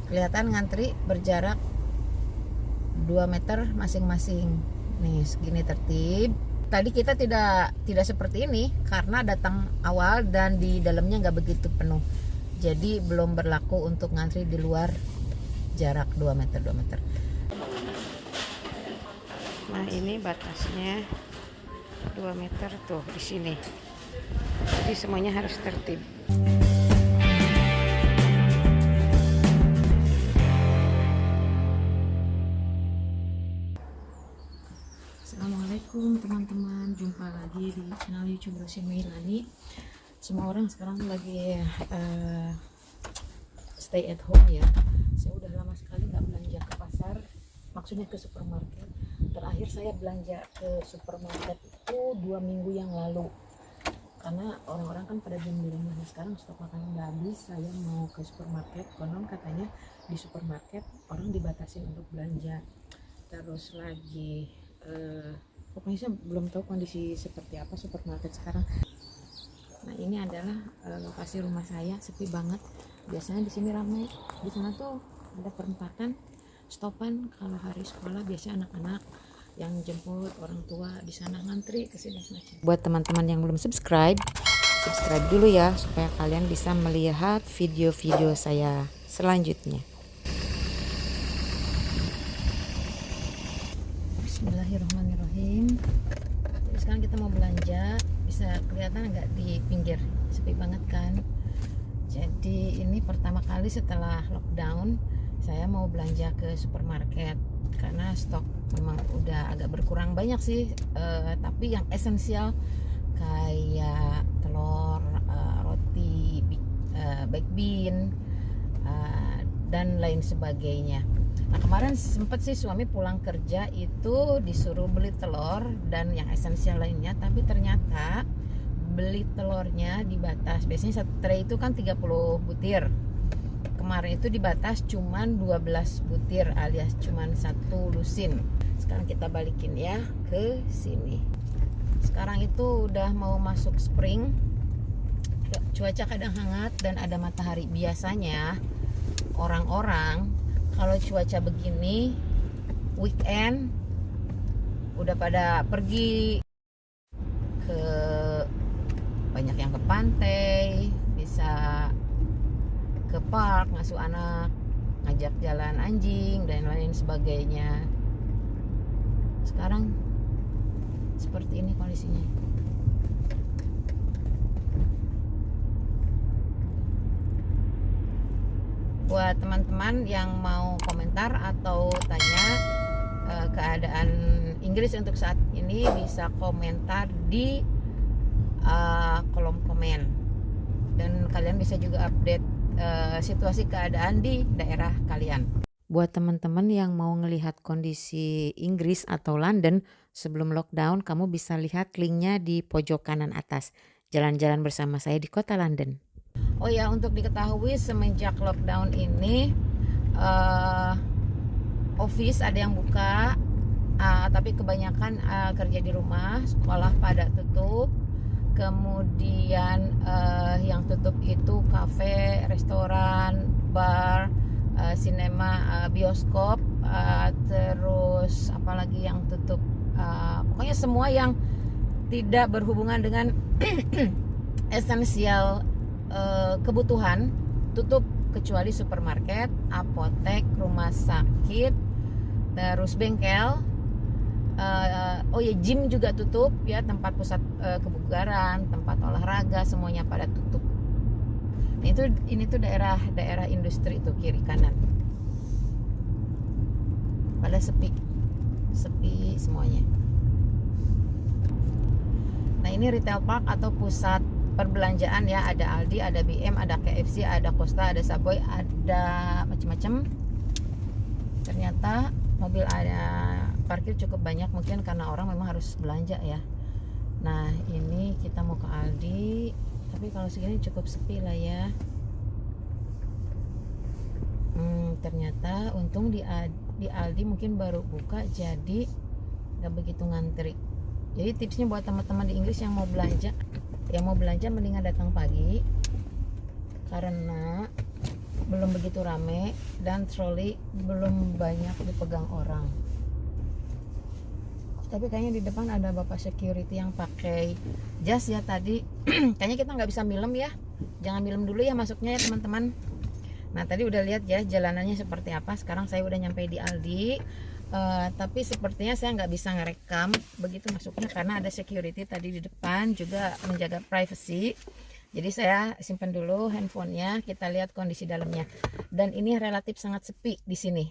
kelihatan ngantri berjarak 2 meter masing-masing. Nih segini tertib. Tadi kita tidak seperti ini karena datang awal dan di dalamnya nggak begitu penuh. Jadi belum berlaku untuk ngantri di luar jarak 2 meter. Nah, ini batasnya 2 meter tuh di sini. Jadi semuanya harus tertib. Assalamualaikum teman-teman, jumpa lagi di channel YouTube Rosi Milani. Semua orang sekarang lagi stay at home ya. Saya udah lama sekali nggak belanja ke pasar, maksudnya ke supermarket. Terakhir saya belanja ke supermarket itu 2 minggu yang lalu, karena orang-orang kan pada jam di rumah. Sekarang stok makanan udah habis, saya mau ke supermarket. Konon katanya di supermarket orang dibatasin untuk belanja. Terus lagi pokoknya saya belum tahu kondisi seperti apa supermarket sekarang. Nah, ini adalah lokasi rumah saya, sepi banget. Biasanya di sini ramai. Di sana tuh ada perempatan, stopan kalau hari sekolah. Biasanya anak-anak yang jemput orang tua di sana ngantri ke sini. Buat teman-teman yang belum subscribe dulu ya, supaya kalian bisa melihat video-video saya selanjutnya. Bismillahirrahmanirrahim. Jadi sekarang kita mau belanja, bisa kelihatan nggak di pinggir, sepi banget kan. Jadi ini pertama kali setelah lockdown saya mau belanja ke supermarket, karena stok memang udah agak berkurang banyak sih, tapi yang esensial kayak telur, roti, baked bean, dan lain sebagainya. Nah, kemarin sempet sih suami pulang kerja itu disuruh beli telur dan yang esensial lainnya, tapi ternyata beli telurnya dibatas. Biasanya satu tray itu kan 30 butir. Kemarin itu dibatas cuman 12 butir alias cuman 1 lusin. Sekarang kita balikin ya ke sini. Sekarang itu udah mau masuk spring. Cuaca kadang hangat dan ada matahari. Biasanya orang-orang kalau cuaca begini weekend udah pada pergi ke, banyak yang ke pantai, bisa ke park, ngasuh anak, ngajak jalan anjing dan lain sebagainya. Sekarang seperti ini kondisinya. Buat teman-teman yang mau komentar atau tanya keadaan Inggris untuk saat ini, bisa komentar di kolom komen, dan kalian bisa juga update situasi keadaan di daerah kalian. Buat teman-teman yang mau ngelihat kondisi Inggris atau London sebelum lockdown, kamu bisa lihat linknya di pojok kanan atas. Jalan-jalan bersama saya di kota London. Oh ya, untuk diketahui semenjak lockdown ini office ada yang buka, tapi kebanyakan kerja di rumah, sekolah pada tutup. Kemudian yang tutup itu kafe, restoran, bar, sinema, bioskop, terus apalagi yang tutup, pokoknya semua yang tidak berhubungan dengan esensial kebutuhan tutup, kecuali supermarket, apotek, rumah sakit, terus bengkel. Oh ya, gym juga tutup ya, tempat pusat kebugaran, tempat olahraga, semuanya pada tutup. Ini tuh daerah industri itu kiri kanan pada sepi semuanya. Nah, ini retail park atau pusat perbelanjaan ya, ada Aldi, ada BM, ada KFC, ada Costa, ada Subway, ada macam-macam. Ternyata mobil ada parkir cukup banyak, mungkin karena orang memang harus belanja ya. Nah, ini kita mau ke Aldi, tapi kalau segini cukup sepi lah ya. Ternyata untung di Aldi mungkin baru buka, jadi nggak begitu ngantri. Jadi tipsnya buat teman-teman di Inggris yang mau belanja mendingan datang pagi, karena belum begitu rame dan troli belum banyak dipegang orang. Tapi kayaknya di depan ada bapak security yang pakai jas ya tadi. Kayaknya kita nggak bisa milem ya, jangan milem dulu ya masuknya ya teman-teman. Nah tadi udah lihat ya jalanannya seperti apa. Sekarang saya udah nyampe di Aldi, tapi sepertinya saya nggak bisa ngerekam begitu masuknya karena ada security tadi di depan juga menjaga privacy. Jadi saya simpan dulu handphonenya, kita lihat kondisi dalamnya. Dan ini relatif sangat sepi di sini.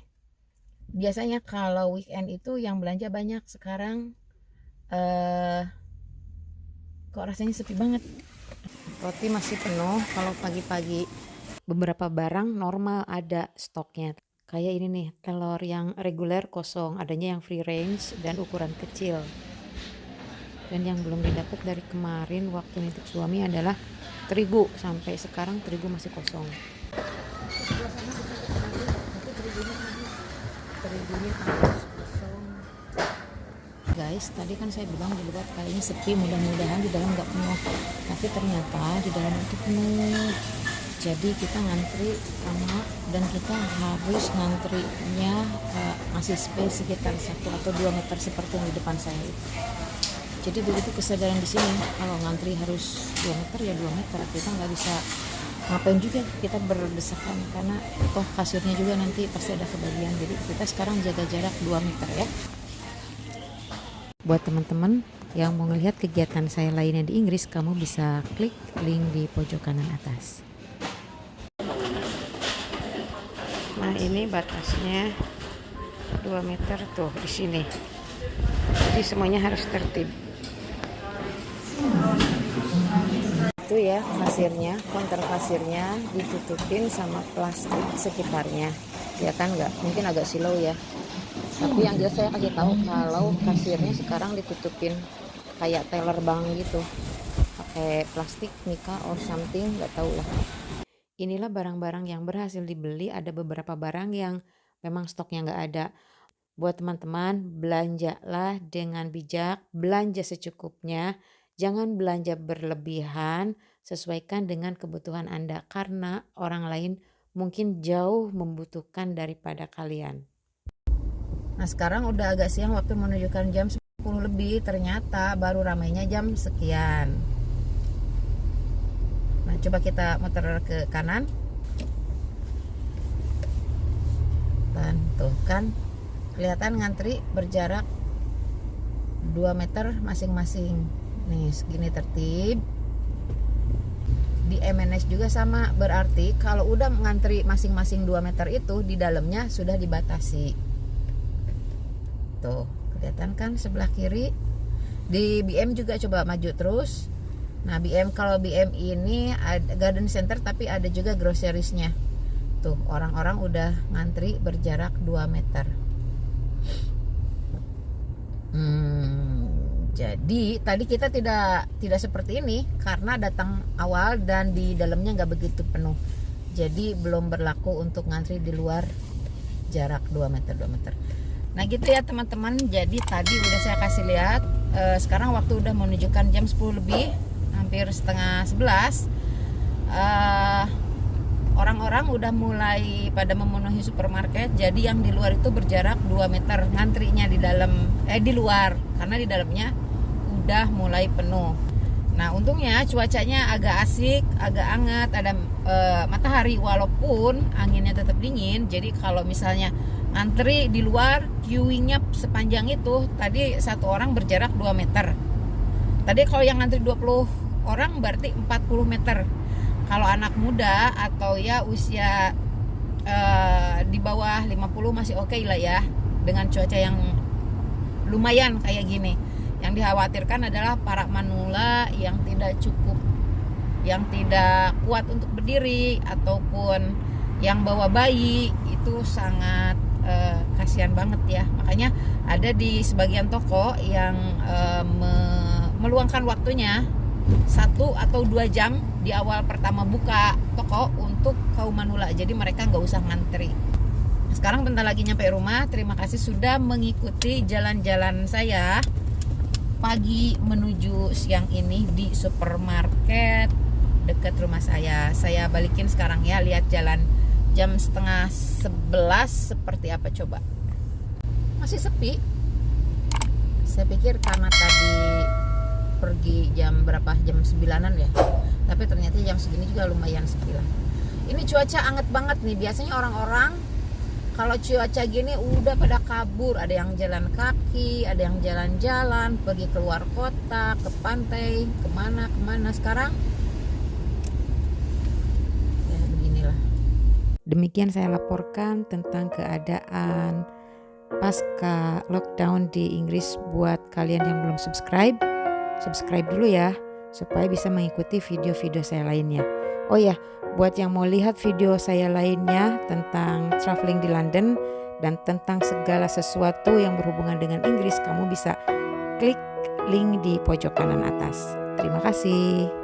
Biasanya kalau weekend itu yang belanja banyak, sekarang kok rasanya sepi banget. Roti masih penuh. Kalau pagi-pagi beberapa barang normal ada stoknya. Kayak ini nih, telur yang reguler kosong, adanya yang free range dan ukuran kecil. Dan yang belum didapat dari kemarin waktu nitip suami adalah terigu. Sampai sekarang terigu masih kosong. Terigunya harus kosong. Guys, tadi kan saya bilang di luar kayaknya sepi, mudah-mudahan di dalam nggak penuh. Tapi ternyata di dalam itu penuh. Jadi kita ngantri lama dan kita harus ngantrinya masih space sekitar 1 atau 2 meter seperti yang di depan saya itu. Jadi begitu kesadaran di sini, kalau ngantri harus 2 meter ya 2 meter. Kita nggak bisa ngapain juga kita berdesakan karena toh kasirnya juga nanti pasti ada kebagian. Jadi kita sekarang jaga jarak 2 meter ya. Buat teman-teman yang mau ngelihat kegiatan saya lainnya di Inggris, kamu bisa klik link di pojok kanan atas. Nah ini batasnya 2 meter tuh di sini. Jadi semuanya harus tertib. Itu ya kasirnya, counter kasirnya ditutupin sama plastik sekitarnya. Ya kan nggak, mungkin agak silau ya. Tapi yang jelas saya kasih tahu kalau kasirnya sekarang ditutupin kayak teller bank gitu, pakai plastik, mica or something, nggak tahu lah. Inilah barang-barang yang berhasil dibeli. Ada beberapa barang yang memang stoknya nggak ada. Buat teman-teman, belanjalah dengan bijak, belanja secukupnya, jangan belanja berlebihan, sesuaikan dengan kebutuhan Anda karena orang lain mungkin jauh membutuhkan daripada kalian. Nah sekarang udah agak siang, waktu menunjukkan jam 10 lebih, ternyata baru ramainya jam sekian. Nah coba kita muter ke kanan. Dan tuh kan kelihatan ngantri berjarak 2 meter masing-masing. Nih segini tertib. Di MNS juga sama, berarti kalau udah ngantri masing-masing 2 meter itu di dalamnya sudah dibatasi. Tuh kelihatan kan sebelah kiri. Di BM juga coba maju terus. Nah BM, kalau BM ini ada garden center tapi ada juga groceriesnya. Tuh orang-orang udah ngantri berjarak 2 meter. Jadi tadi kita tidak seperti ini karena datang awal dan di dalamnya nggak begitu penuh. Jadi belum berlaku untuk ngantri di luar jarak 2 meter. Nah gitu ya teman-teman. Jadi tadi udah saya kasih lihat. Sekarang waktu udah menunjukkan jam 10 lebih, hampir setengah 11. Orang-orang udah mulai pada memenuhi supermarket. Jadi yang di luar itu berjarak 2 meter ngantrinya di luar karena di dalamnya udah mulai penuh. Nah untungnya cuacanya agak asik, agak hangat, ada matahari walaupun anginnya tetap dingin. Jadi kalau misalnya ngantri di luar, queuingnya sepanjang itu, tadi satu orang berjarak 2 meter. Tadi kalau yang ngantri 20 orang berarti 40 meter. Kalau anak muda atau ya usia di bawah 50 masih oke lah ya, dengan cuaca yang lumayan kayak gini. Yang dikhawatirkan adalah para manula yang tidak cukup, yang tidak kuat untuk berdiri ataupun yang bawa bayi, itu sangat kasihan banget ya. Makanya ada di sebagian toko yang meluangkan waktunya 1 atau 2 jam di awal pertama buka toko untuk kaum manula, jadi mereka nggak usah ngantri. Sekarang bentar lagi nyampe rumah. Terima kasih sudah mengikuti jalan-jalan saya pagi menuju siang ini di supermarket dekat rumah saya. Saya balikin sekarang ya, lihat jalan jam setengah 11 seperti apa coba? Masih sepi. Saya pikir karena tadi pergi jam berapa? Jam 9-an ya. Tapi ternyata jam segini juga lumayan sepi lah. Ini cuaca anget banget nih. Biasanya orang-orang kalau cuaca gini udah pada kabur. Ada yang jalan kaki, ada yang jalan-jalan, pergi keluar kota, ke pantai, kemana. Sekarang ya beginilah. Demikian saya laporkan tentang keadaan pasca lockdown di Inggris. Buat kalian yang belum subscribe dulu ya, supaya bisa mengikuti video-video saya lainnya. Oh ya, buat yang mau lihat video saya lainnya tentang traveling di London dan tentang segala sesuatu yang berhubungan dengan Inggris, kamu bisa klik link di pojok kanan atas. Terima kasih.